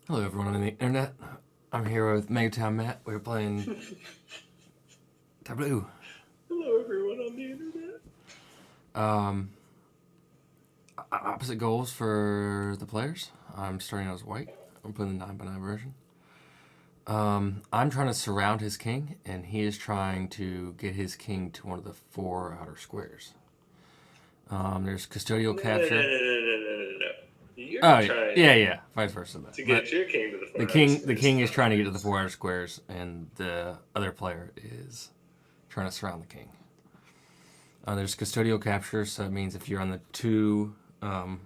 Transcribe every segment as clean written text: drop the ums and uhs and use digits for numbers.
Hello, everyone on the internet. I'm here with MangoTownMatt. We're playing Tablut. Hello, everyone on the internet. Um, Opposite goals for the players. I'm starting out as white. I'm playing the 9x9 version. I'm trying to surround his king, and he is trying to get his king to one of the 4 outer squares. There's custodial No, no, no, no, capture. no, no, no, no, no. You're Oh trying yeah, vice versa. to But get your king to the the 4 outer king, the squares. king is trying to get to the 4 outer squares, and the other player is trying to surround the king. There's custodial capture, so it means if you're on the 2, how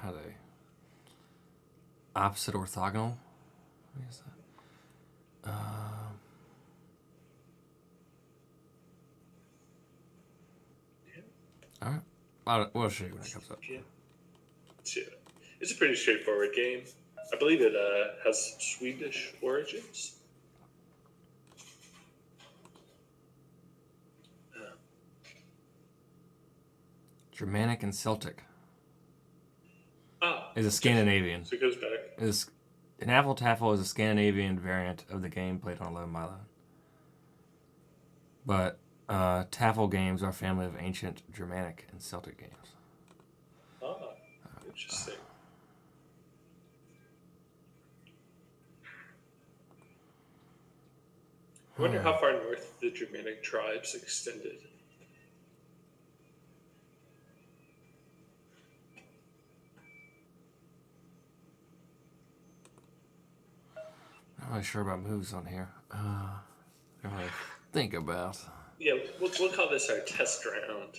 do they opposite orthogonal? What is that? All right, we'll show you when it comes up. Yeah. It's a pretty straightforward game. I believe it has Swedish origins. Germanic and Celtic Ah, is a Scandinavian. so it goes back. Hnefatafl is a Scandinavian variant of the game played on 11 by 11. But Tafl games are a family of ancient Germanic and Celtic games. Ah, interesting. I wonder how far north the Germanic tribes extended. Not really sure about moves on here. Gotta really think about. Yeah, we'll call this our test round.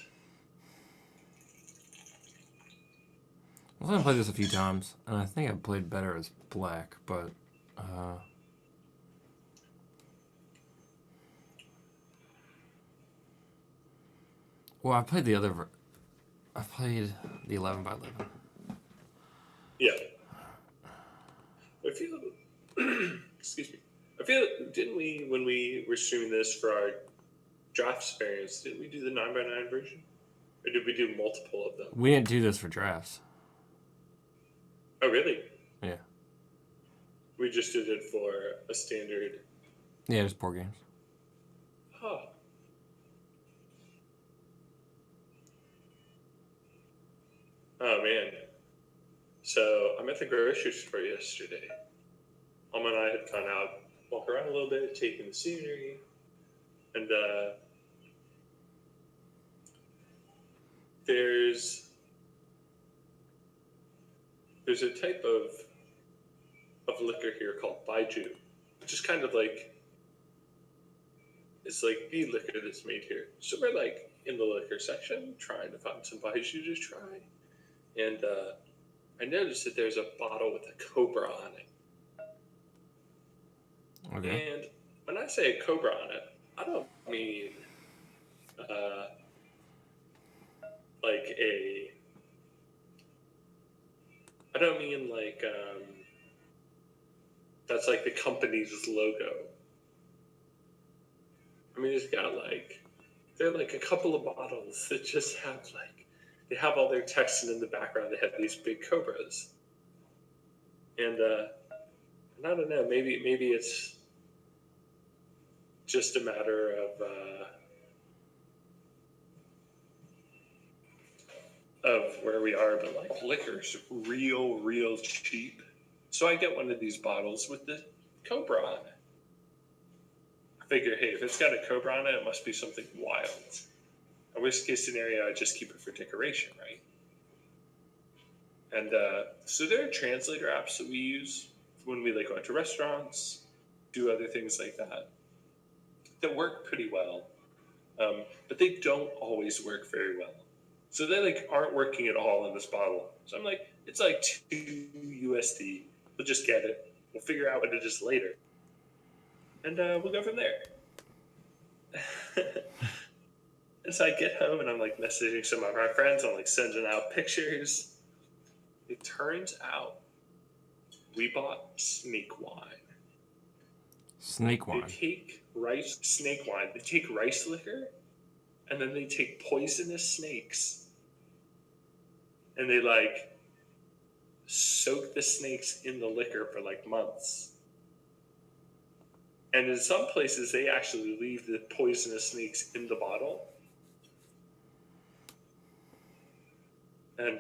I've only played this a few times, and I think I played better as black, but well, I played the other. I played the 11 by 11. Yeah. I feel. Excuse me. I feel. Didn't we, when we were streaming this for our drafts variants, didn't we do the 9x9 version? Or did we do multiple of them? We didn't do this for drafts. Oh, really? Yeah. We just did it for a standard. Yeah, just board games. Huh. Oh, man. So I'm at the grocery store yesterday. Alma and I had gone out, walk around a little bit, taking the scenery, and there's a type of liquor here called Baiju, which is kind of like, it's like the liquor that's made here. So we're like in the liquor section trying to find some Baiju to try, and I noticed that there's a bottle with a cobra on it. Okay. And when I say a cobra on it, I don't mean like a. I don't mean like that's like the company's logo. I mean, it's got like, there are like a couple of bottles that just have like, they have all their text, and in the background they have these big cobras. And I don't know, maybe it's just a matter of where we are, but like liquor's real cheap. So I get one of these bottles with the cobra on it. I figure, hey, if it's got a cobra on it, it must be something wild. A worst case scenario, I just keep it for decoration, right? And so there are translator apps that we use when we like go out to restaurants, do other things like that work pretty well, but they don't always work very well. So they like aren't working at all in this bottle. So I'm like, it's like $2. We'll just get it. We'll figure out what it is later, and we'll go from there. And so I get home and I'm like messaging some of our friends. I'm like sending out pictures. It turns out we bought snake wine. Snake wine. They take snake wine. They take rice liquor, and then they take poisonous snakes, and they like soak the snakes in the liquor for like months. And in some places, they actually leave the poisonous snakes in the bottle. And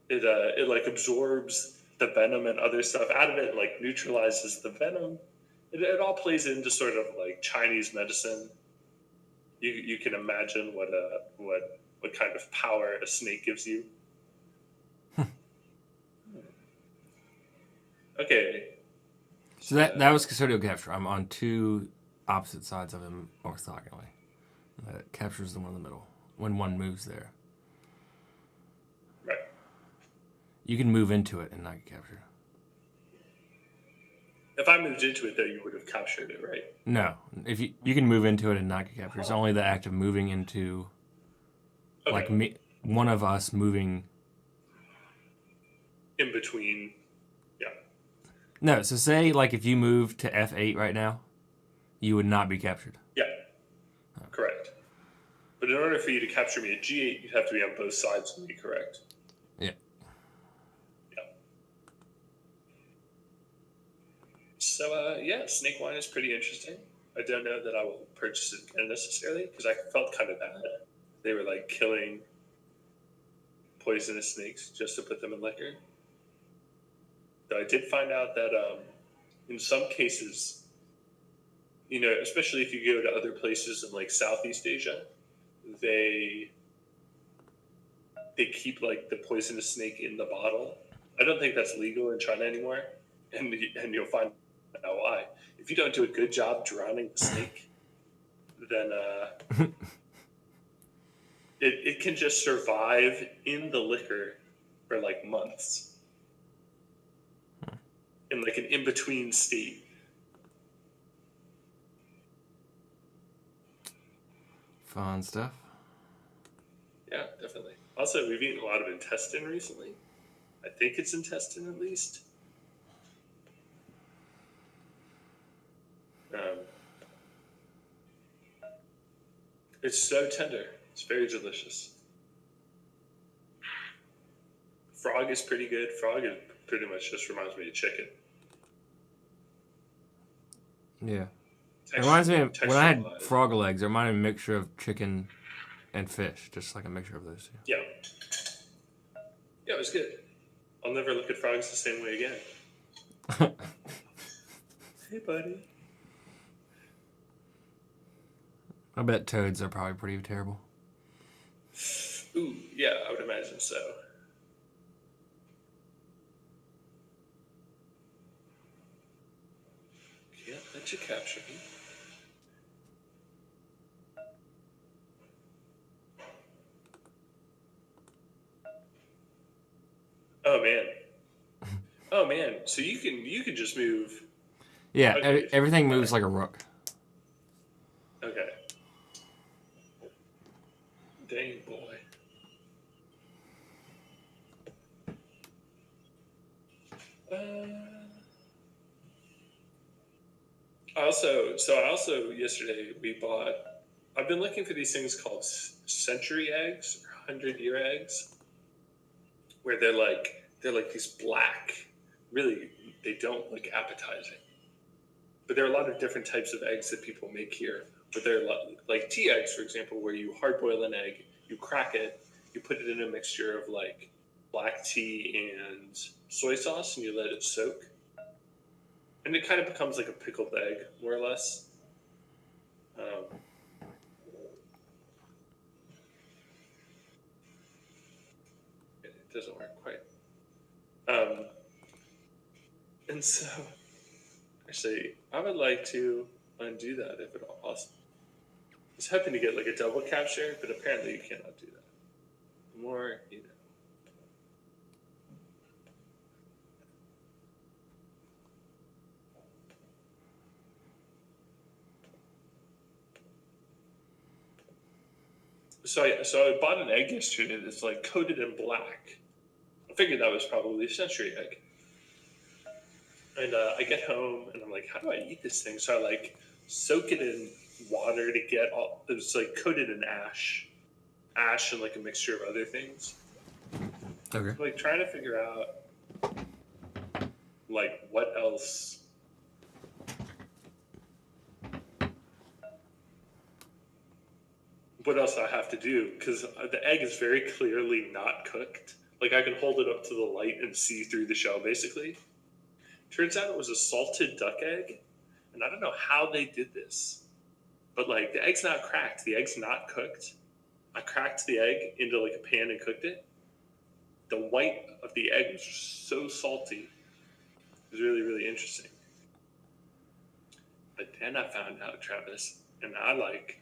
it like absorbs the venom and other stuff out of it, and like neutralizes the venom. It all plays into sort of like Chinese medicine. You can imagine what kind of power a snake gives you. Okay. So that was custodial capture. I'm on two opposite sides of him orthogonally. That captures the one in the middle when one moves there. Right. You can move into it and not get captured. If I moved into it, though, you would have captured it, right? No, if you can move into it and not get captured. It's only the act of moving into, like me, one of us moving in between. Yeah. No, so say like if you move to F8 right now, you would not be captured. Yeah. Correct. But in order for you to capture me at G8, you'd have to be on both sides of me, correct? Yeah. So, snake wine is pretty interesting. I don't know that I will purchase it again necessarily, because I felt kind of bad. They were like killing poisonous snakes just to put them in liquor. Though I did find out that in some cases, especially if you go to other places in like Southeast Asia, they keep like the poisonous snake in the bottle. I don't think that's legal in China anymore, and you'll find out why. If you don't do a good job drowning the snake, then it can just survive in the liquor for like months, in like an in-between state. Fun stuff. Yeah, definitely. Also, we've eaten a lot of intestine recently. I think it's intestine at least. It's so tender. It's very delicious. Frog is pretty good. Frog is pretty much just reminds me of chicken. Yeah. It reminds me of when I had frog legs, it reminded me of a mixture of chicken and fish, just like a mixture of those two. Yeah. Yeah, it was good. I'll never look at frogs the same way again. Hey, buddy. I bet toads are probably pretty terrible. Ooh, yeah, I would imagine so. Can't let you capture me. Oh man. So you can just move. Yeah, okay. Everything moves like a rook. Okay. Dang boy. I also yesterday we bought. I've been looking for these things called century eggs or 100-year eggs, where they're like these black. Really, they don't look appetizing. But there are a lot of different types of eggs that people make here. But they're like tea eggs, for example, where you hard boil an egg, you crack it, you put it in a mixture of like black tea and soy sauce, and you let it soak. And it kind of becomes like a pickled egg, more or less. It doesn't work quite. And so, actually, I would like to undo that if at all possible. I was hoping to get like a double capture, but apparently you cannot do that. The more, you know. So I bought an egg yesterday that's like coated in black. I figured that was probably a century egg. And I get home and I'm like, how do I eat this thing? So I like soak it in water to get all. It was like coated in ash, ash and like a mixture of other things. Okay. Like trying to figure out like what else I have to do, because the egg is very clearly not cooked. Like I can hold it up to the light and see through the shell basically. Turns out it was a salted duck egg, and I don't know how they did this, but like the egg's not cracked, the egg's not cooked. I cracked the egg into like a pan and cooked it. The white of the egg was so salty. It was really, really interesting. But then I found out, Travis, and I like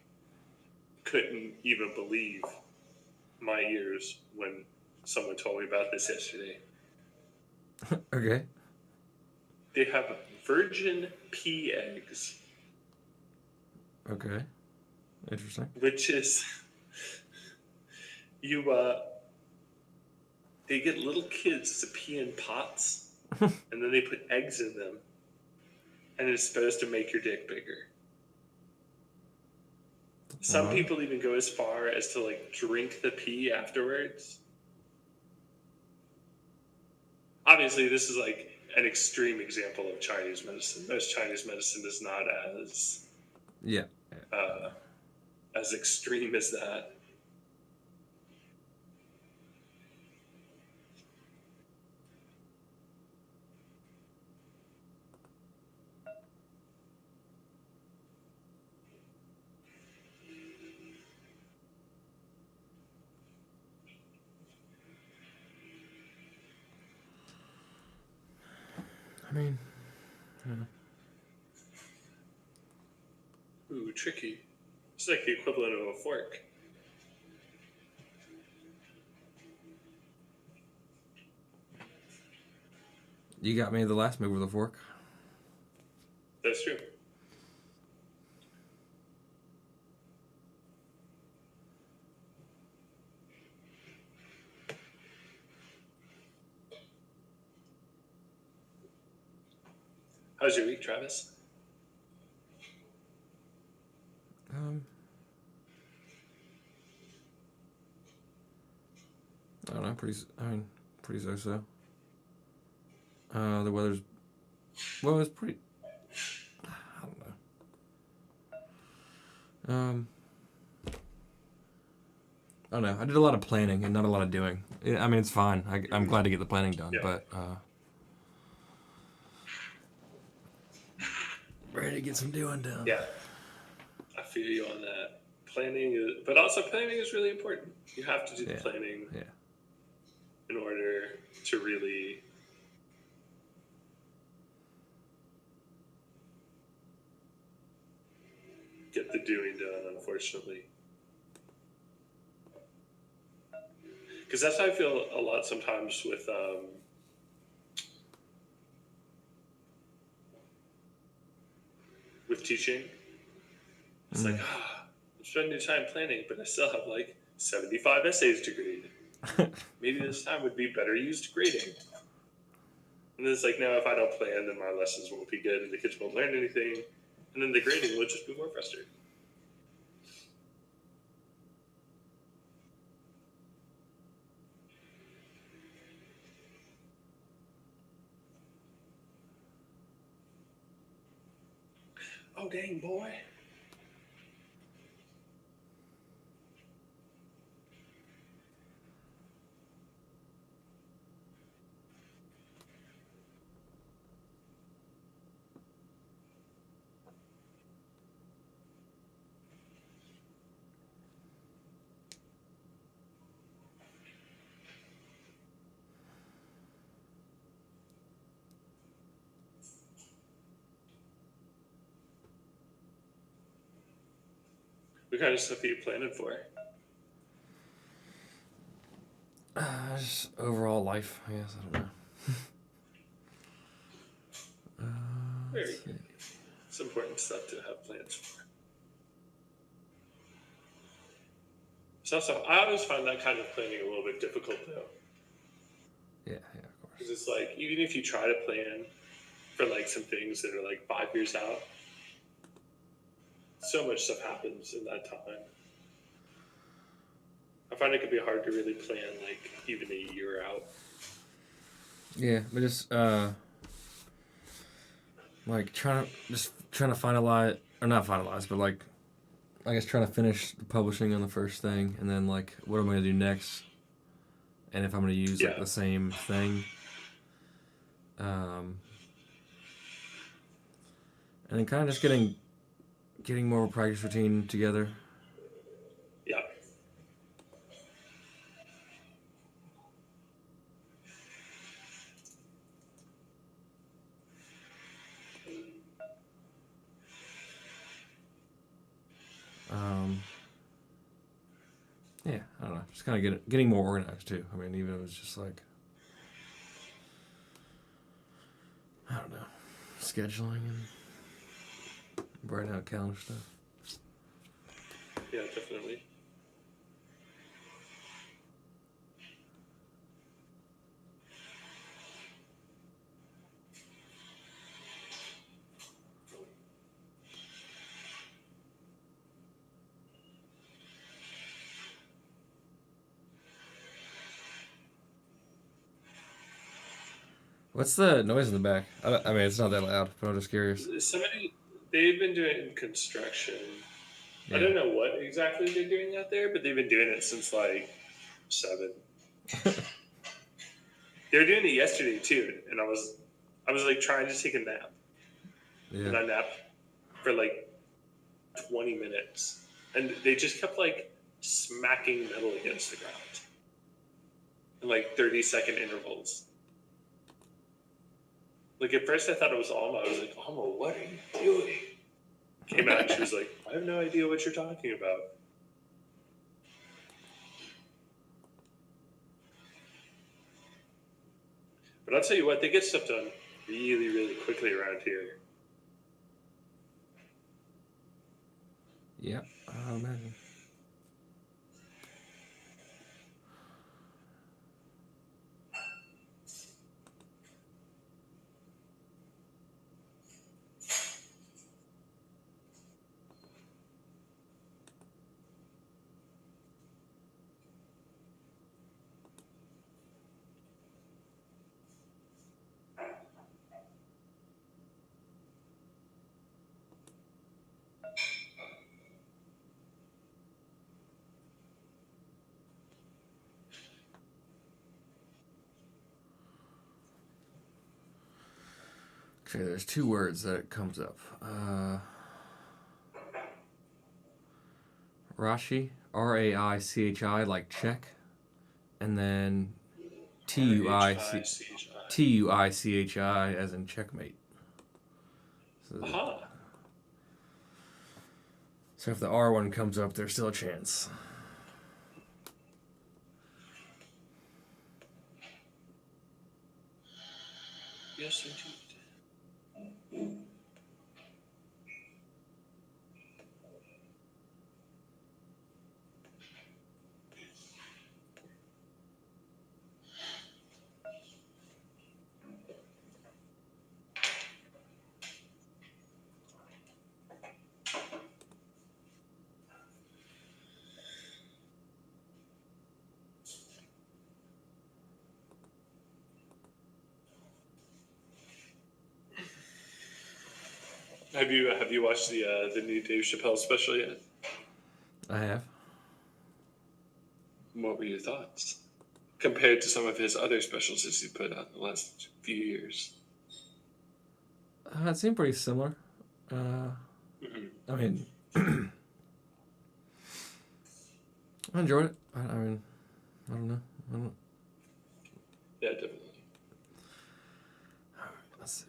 couldn't even believe my ears when someone told me about this yesterday. Okay. They have virgin pea eggs. Okay. Interesting. Which is they get little kids to pee in pots and then they put eggs in them and it's supposed to make your dick bigger. Some people even go as far as to like drink the pee afterwards. Obviously, this is like an extreme example of Chinese medicine. Most Chinese medicine is not as extreme as that. I mean, Ooh, tricky. It's like the equivalent of a fork. you got me the last move with a fork. That's true. How's your week, Travis? I don't know. Pretty so-so. The weather's, well, it's pretty. I don't know. I don't know. I did a lot of planning and not a lot of doing. I mean, it's fine. I'm glad to get the planning done, but ready to get some doing done. Yeah, I feel you on that. But also planning is really important. You have to do the planning in order to really get the doing done, unfortunately. Because that's how I feel a lot sometimes with teaching. It's like, I'm spending time planning, but I still have like 75 essays to grade. Maybe this time would be better used grading. And then it's like, now if I don't plan, then my lessons won't be good and the kids won't learn anything. And then the grading will just be more frustrating. Oh, dang, boy. What kind of stuff are you planning for? Just overall life, I guess. I don't know. Very good. It's important stuff to have plans for. So I always find that kind of planning a little bit difficult, though. Yeah, of course. Because it's like, even if you try to plan for like some things that are like 5 years out, so much stuff happens in that time. find it could be hard to really plan like even a year out. Yeah, but just like trying to finalize, or not finalize, but like I guess trying to finish the publishing on the first thing, and then like what am I gonna do next, and if I'm gonna use like Yeah. the same thing. And then kind of just getting more of a practice routine together. Yeah. Yeah, I don't know. Just kind of getting more organized too. I mean, even if it's just like I don't know, scheduling and writing out calendar stuff. Yeah, definitely. What's the noise in the back? I mean, it's not that loud, but I'm just curious. They've been doing construction. Yeah. I don't know what exactly they're doing out there, but they've been doing it since like 7. They were doing it yesterday too, and I was like trying to take a nap, and I Yeah. napped for like 20 minutes, and they just kept like smacking metal against the ground in like 30-second intervals. Like at first I thought it was Alma. I was like, Alma, what are you doing? Came out and she was like, I have no idea what you're talking about. But I'll tell you what, they get stuff done really, really quickly around here. Yeah, I imagine. Okay, there's 2 words that it comes up. Rashi, Raichi, like check, and then Tuichi as in checkmate. Aha. So if the R one comes up, there's still a chance. Yes, indeed. Have you watched the new Dave Chappelle special yet? I have. What were your thoughts compared to some of his other specials that he put out in the last few years? It seemed pretty similar. I mean, I enjoyed it. I mean, I don't know. Yeah, definitely. All right, let's see.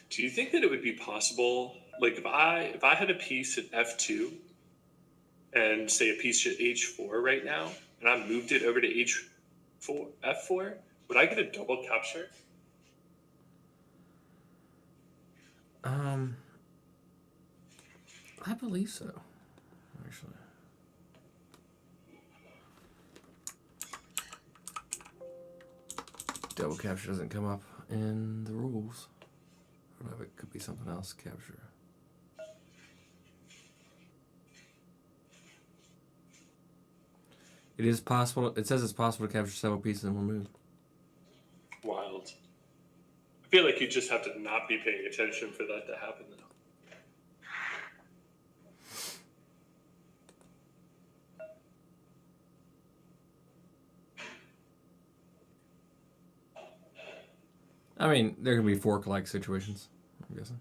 Do you think that it would be possible, like if I had a piece at F2 and say a piece at H4 right now, and I moved it over to F4, would I get a double capture? I believe so. Double capture doesn't come up in the rules. I don't know if it could be something else. Capture. It is possible. It says it's possible to capture several pieces in one move. Wild. I feel like you just have to not be paying attention for that to happen, though. I mean, there can be fork-like situations, I'm guessing.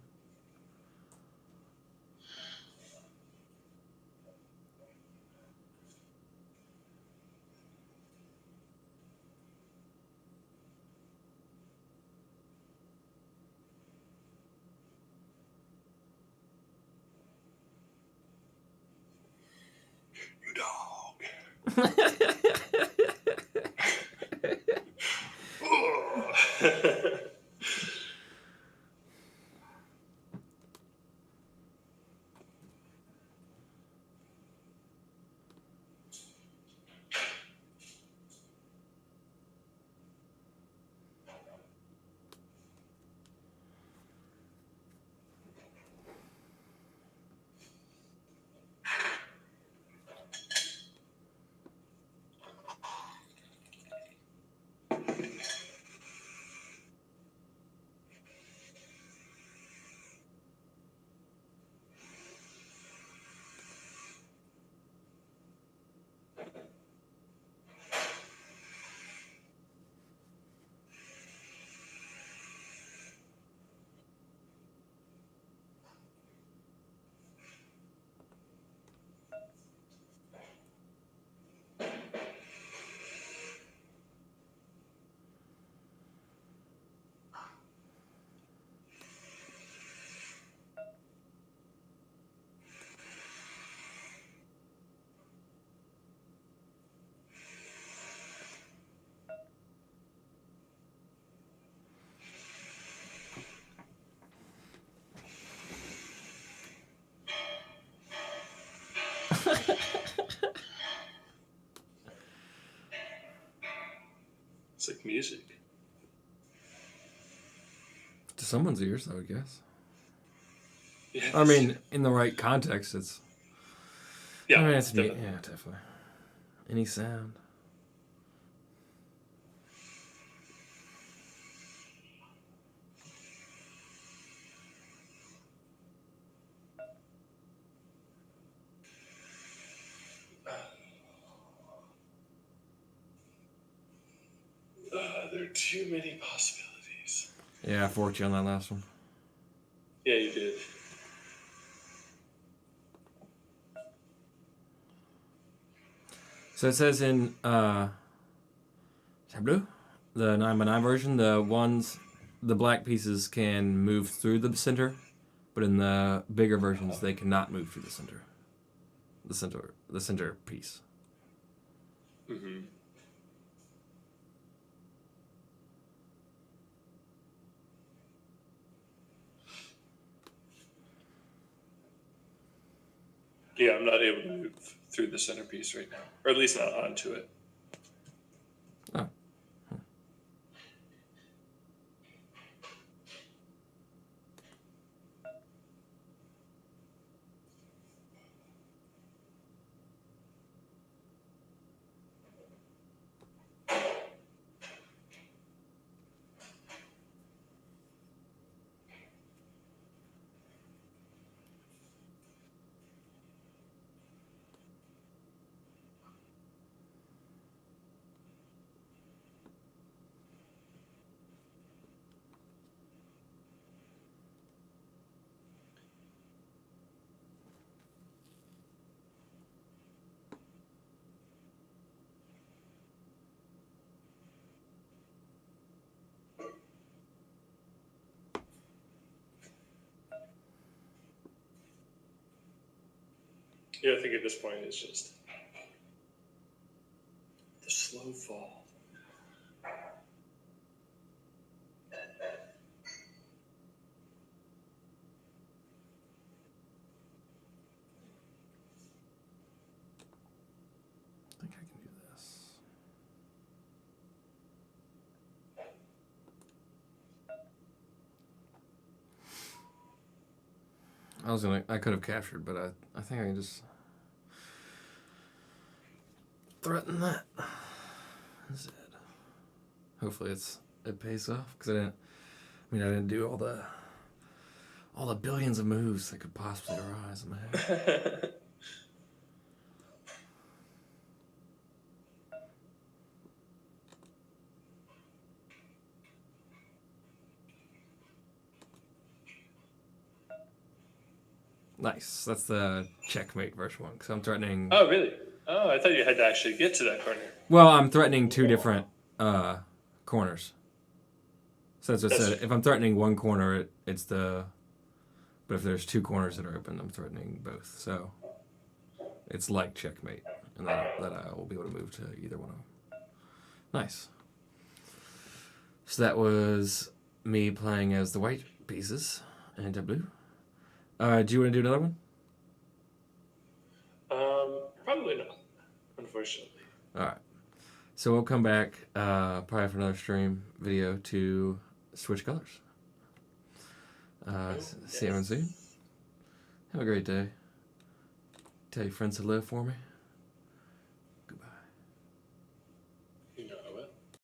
You dog. It's like music. To someone's ears, I would guess. Yeah, I mean, in the right context, it's... yeah, I mean, it's definitely. yeah, definitely. Any sound. There are too many possibilities. Yeah, I forked you on that last one. Yeah, you did. So it says in Tablut, the 9x9 version, the black pieces can move through the center, but in the bigger versions, they cannot move through the center. The center piece. Mm-hmm. Yeah, I'm not able to move through the centerpiece right now, or at least not onto it. Oh. Yeah, I think at this point it's just the slow fall. I think I can do this. I could have captured, but I think I can just threaten that instead. Hopefully it pays off, because I didn't do all the billions of moves that could possibly arise in my head. Nice. That's the checkmate version one, because I'm threatening. Oh, really? Oh, I thought you had to actually get to that corner. Well, I'm threatening two different corners. So that's what I said. If I'm threatening one corner, it's the. But if there's two corners that are open, I'm threatening both. So it's like checkmate, and that I will be able to move to either one of them. Nice. So that was me playing as the white pieces and Tablut. Do you want to do another one? Probably not, unfortunately. All right. So we'll come back probably for another stream video to switch colors. See everyone soon. Have a great day. Tell your friends to live for me.